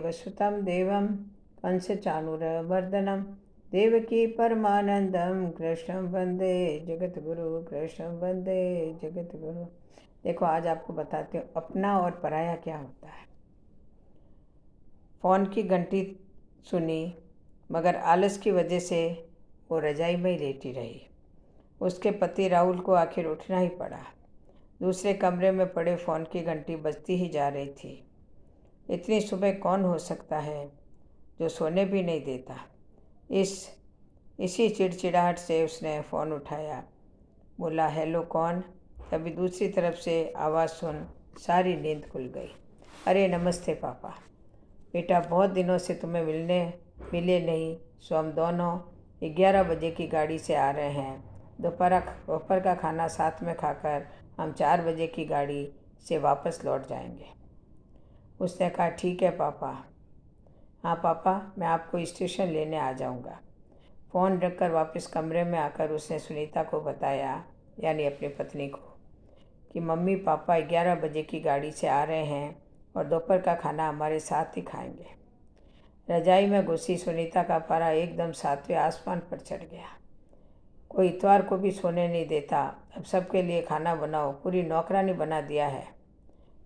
वसुतं देवं कंसचाणूरमर्दनं देवकी परमानंदम कृष्णं वंदे जगतगुरु कृष्णं वंदे जगतगुरु। देखो, आज आपको बताती हूँ अपना और पराया क्या होता है। फ़ोन की घंटी सुनी, मगर आलस की वजह से वो रजाई में ही लेटी रही। उसके पति राहुल को आखिर उठना ही पड़ा। दूसरे कमरे में पड़े फ़ोन की घंटी बजती ही जा रही थी। इतनी सुबह कौन हो सकता है जो सोने भी नहीं देता। इसी चिड़चिड़ाहट से उसने फ़ोन उठाया, बोला हेलो कौन। तभी दूसरी तरफ से आवाज़ सुन सारी नींद खुल गई। अरे नमस्ते पापा। बेटा, बहुत दिनों से तुम्हें मिले नहीं, सो हम दोनों 11 बजे की गाड़ी से आ रहे हैं। दोपहर का खाना साथ में खाकर हम 4 बजे की गाड़ी से वापस लौट जाएंगे। उसने कहा ठीक है पापा। हाँ पापा, मैं आपको स्टेशन लेने आ जाऊंगा। फ़ोन रखकर वापस कमरे में आकर उसने सुनीता को बताया, यानी अपनी पत्नी को, कि मम्मी पापा 11 बजे की गाड़ी से आ रहे हैं और दोपहर का खाना हमारे साथ ही खाएंगे। रजाई में घुसी सुनीता का पारा एकदम 7वें आसमान पर चढ़ गया। कोई इतवार को भी सोने नहीं देता, अब सबके लिए खाना बनाओ, पूरी नौकरानी बना दिया है।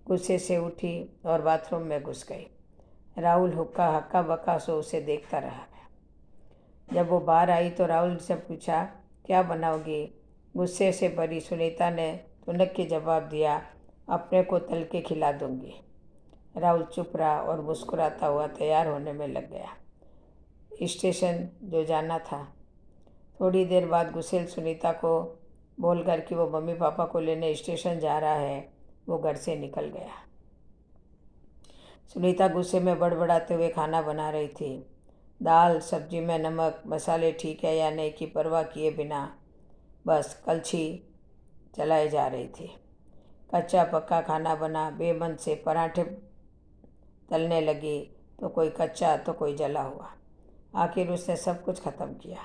गुस्से से उठी और बाथरूम में घुस गई। राहुल हक्का बक्का सो उसे देखता रहा। जब वो बाहर आई तो राहुल से पूछा, क्या बनाओगी। गुस्से से भरी सुनीता ने तुनक के जवाब दिया, अपने को तल के खिला दूंगी। राहुल चुप रहा और मुस्कुराता हुआ तैयार होने में लग गया। स्टेशन जो जाना था। थोड़ी देर बाद गुस्सेल सुनीता को बोलकर कि वो मम्मी पापा को लेने स्टेशन जा रहा है, वो घर से निकल गया। सुनीता गुस्से में बड़बड़ाते हुए खाना बना रही थी। दाल सब्जी में नमक मसाले ठीक है या नहीं की परवाह किए बिना बस कलछी चलाए जा रही थी। कच्चा पक्का खाना बना, बेमन से पराठे तलने लगी, तो कोई कच्चा तो कोई जला हुआ। आखिर उसने सब कुछ ख़त्म किया।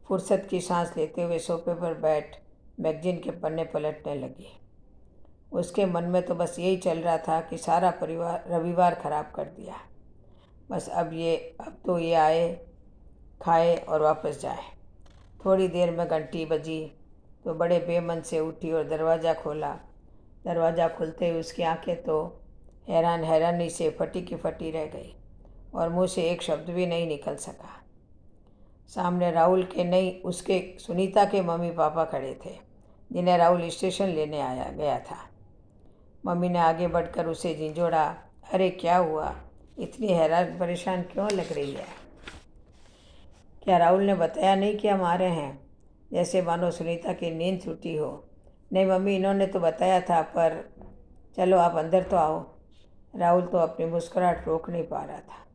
फुर्सत की सांस लेते हुए सोफे पर बैठ मैगजीन के पन्ने पलटने लगी। उसके मन में तो बस यही चल रहा था कि सारा रविवार खराब कर दिया। बस अब तो ये आए, खाए और वापस जाए। थोड़ी देर में घंटी बजी तो बड़े बेमन से उठी और दरवाज़ा खोला। दरवाज़ा खुलते ही उसकी आंखें तो हैरानी से फटी की फटी रह गई और मुंह से एक शब्द भी नहीं निकल सका। सामने राहुल के नहीं, उसके सुनीता के मम्मी पापा खड़े थे, जिन्हें राहुल स्टेशन लेने गया था। मम्मी ने आगे बढ़कर उसे झिंझोड़ा, अरे क्या हुआ, इतनी हैरान परेशान क्यों लग रही है। क्या राहुल ने बताया नहीं कि हम आ रहे हैं। जैसे मानो सुनीता की नींद छूटी हो। नहीं मम्मी, इन्होंने तो बताया था, पर चलो आप अंदर तो आओ। राहुल तो अपनी मुस्कुराहट रोक नहीं पा रहा था।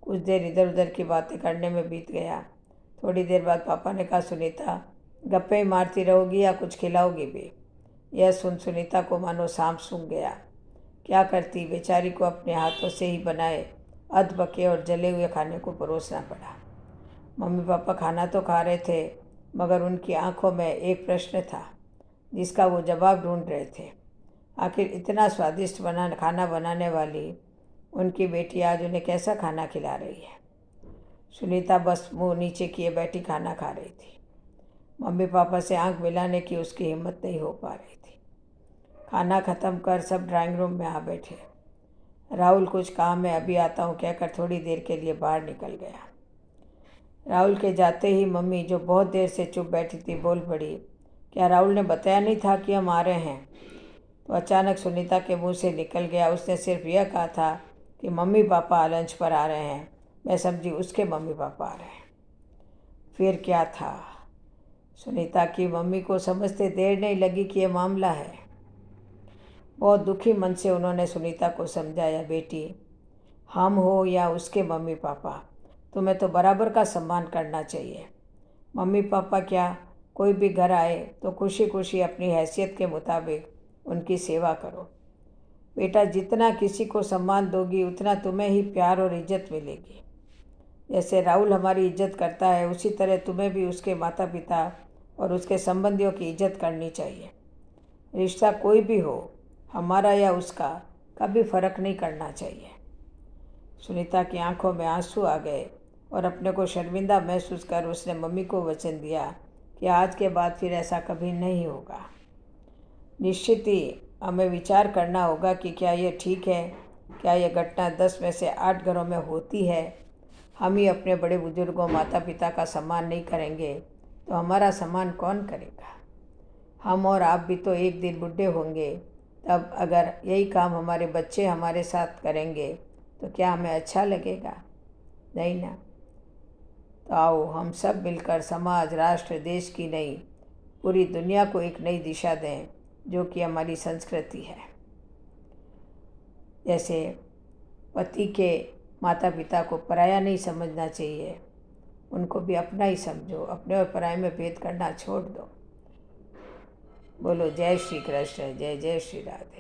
कुछ देर इधर उधर की बातें करने में बीत गया। थोड़ी देर बाद पापा ने कहा, सुनीता गप्पे ही मारती रहोगी या कुछ खिलाओगी भी। यह सुन सुनीता को मानो सांप सूंघ गया। क्या करती, बेचारी को अपने हाथों से ही बनाए अधपके और जले हुए खाने को परोसना पड़ा। मम्मी पापा खाना तो खा रहे थे, मगर उनकी आंखों में एक प्रश्न था जिसका वो जवाब ढूंढ रहे थे। आखिर इतना स्वादिष्ट खाना बनाने वाली उनकी बेटी आज उन्हें कैसा खाना खिला रही है। सुनीता बस मुंह नीचे किए बैठी खाना खा रही थी। मम्मी पापा से आंख मिलाने की उसकी हिम्मत नहीं हो पा रही थी। खाना ख़त्म कर सब ड्राइंग रूम में आ बैठे। राहुल कुछ काम है, अभी आता हूँ कहकर थोड़ी देर के लिए बाहर निकल गया। राहुल के जाते ही मम्मी, जो बहुत देर से चुप बैठी थी, बोल पड़ी, क्या राहुल ने बताया नहीं था कि हम आ रहे हैं। तो अचानक सुनीता के मुंह से निकल गया, उसने सिर्फ यह कहा था कि मम्मी पापा लंच पर आ रहे हैं। मैं समझी उसके मम्मी पापा आ रहे हैं। फिर क्या था। सुनीता की मम्मी को समझते देर नहीं लगी कि यह मामला है। बहुत दुखी मन से उन्होंने सुनीता को समझाया, बेटी हम हो या उसके मम्मी पापा, तुम्हें तो बराबर का सम्मान करना चाहिए। मम्मी पापा क्या, कोई भी घर आए तो खुशी खुशी अपनी हैसियत के मुताबिक उनकी सेवा करो। बेटा, जितना किसी को सम्मान दोगी उतना तुम्हें ही प्यार और इज्जत मिलेगी। जैसे राहुल हमारी इज्जत करता है, उसी तरह तुम्हें भी उसके माता पिता और उसके संबंधियों की इज्जत करनी चाहिए। रिश्ता कोई भी हो, हमारा या उसका, कभी फ़र्क नहीं करना चाहिए। सुनीता की आंखों में आंसू आ गए और अपने को शर्मिंदा महसूस कर उसने मम्मी को वचन दिया कि आज के बाद फिर ऐसा कभी नहीं होगा। निश्चित ही हमें विचार करना होगा कि क्या ये ठीक है, क्या ये घटना 10 में से 8 घरों में होती है। हम ही अपने बड़े बुजुर्गों माता पिता का सम्मान नहीं करेंगे तो हमारा सम्मान कौन करेगा। हम और आप भी तो एक दिन बुढ़े होंगे, तब अगर यही काम हमारे बच्चे हमारे साथ करेंगे तो क्या हमें अच्छा लगेगा? नहीं ना। तो आओ हम सब मिलकर समाज, राष्ट्र, देश की नहीं, पूरी दुनिया को एक नई दिशा दें, जो कि हमारी संस्कृति है। जैसे पति के माता पिता को पराया नहीं समझना चाहिए, उनको भी अपना ही समझो, अपने और पराये में भेद करना छोड़ दो। बोलो जय श्री कृष्ण, जय जय श्री राधे।